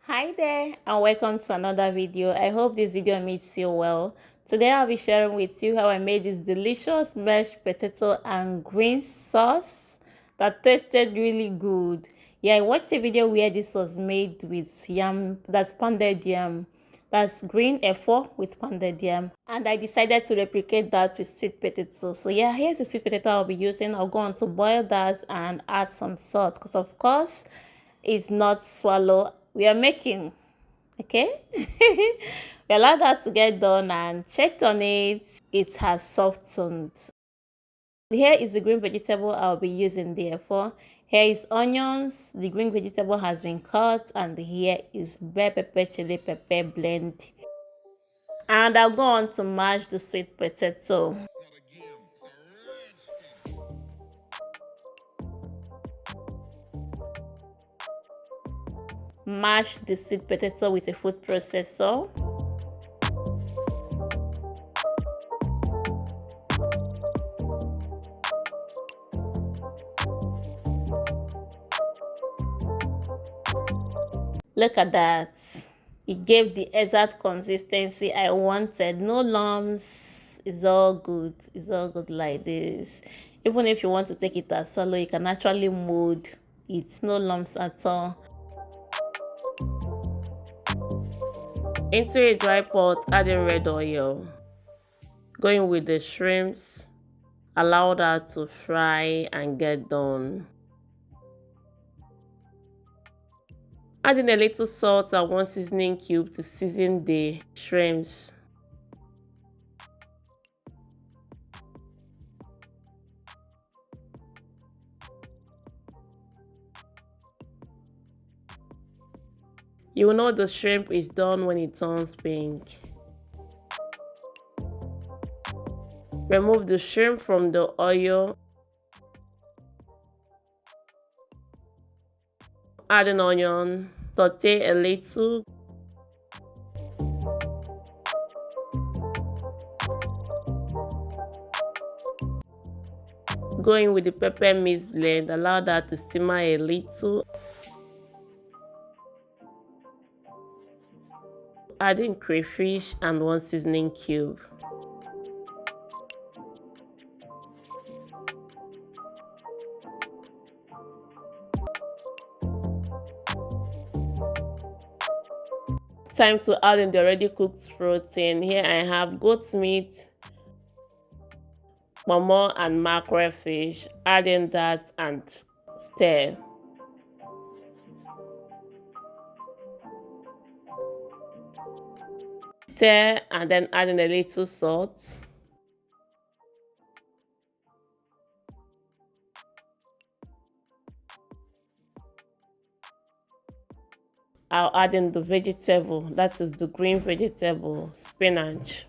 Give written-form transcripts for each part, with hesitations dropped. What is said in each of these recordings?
Hi there and welcome to another video. I hope this video meets you well. Today I'll be sharing with you how I made this delicious mashed potato and green sauce that tasted really good. Yeah, I watched a video where this was made with yam, that's pounded yam. That's green efo with pounded yam. And I decided to replicate that with sweet potato. So yeah, here's the sweet potato I'll be using. I'll go on to boil that and add some salt because of course it's not swallow we are making. Okay. We allowed that to get done and checked on it. It has softened. Here is the green vegetable I'll be using therefore. Here is onions. The green vegetable has been cut, and here is bell pepper, chili pepper blend. And I'll go on to mash the sweet potato. Mash the sweet potato with a food processor. Look at that. It gave the exact consistency I wanted. No lumps. It's all good. It's all good like this. Even if you want to take it as solo, you can actually mold it. No lumps at all. Into a dry pot, adding red oil. Going with the shrimps. Allow that to fry and get done. Adding a little salt and one seasoning cube to season the shrimps. You will know the shrimp is done when it turns pink. Remove the shrimp from the oil. Add an onion. Saute a little. Going with the pepper mix blend. Allow that to simmer a little. Adding crayfish and one seasoning cube. Time to add in the already cooked protein. Here I have goat meat, pomo and mackerel fish. Adding that and stir. Stir and then adding a little salt. I'll add in the vegetable, that is the green vegetable, spinach.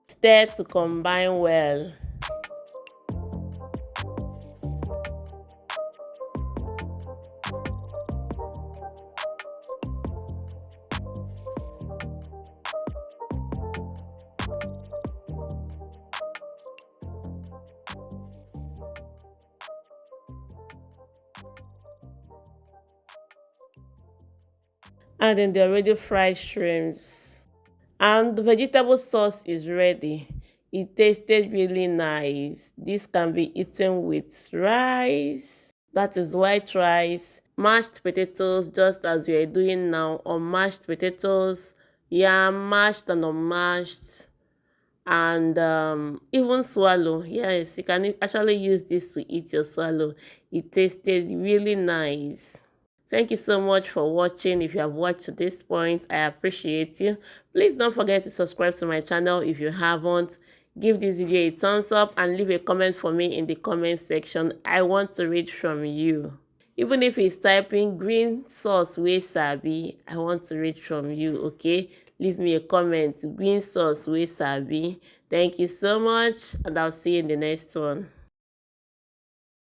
Stir to combine well. And then the already fried shrimps. And the vegetable sauce is ready. It tasted really nice. This can be eaten with rice. That is white rice, mashed potatoes, just as we are doing now, or mashed potatoes, yam, mashed and unmashed, and even swallow. Yes, you can actually use this to eat your swallow. It tasted really nice. Thank you so much for watching. If you have watched to this point, I appreciate you. Please don't forget to subscribe to my channel if you haven't. Give this video a thumbs up and leave a comment for me in the comment section. I want to read from you. Even if it's typing green sauce wey sabi, I want to read from you, okay? Leave me a comment, green sauce wey sabi. Thank you so much, and I'll see you in the next one.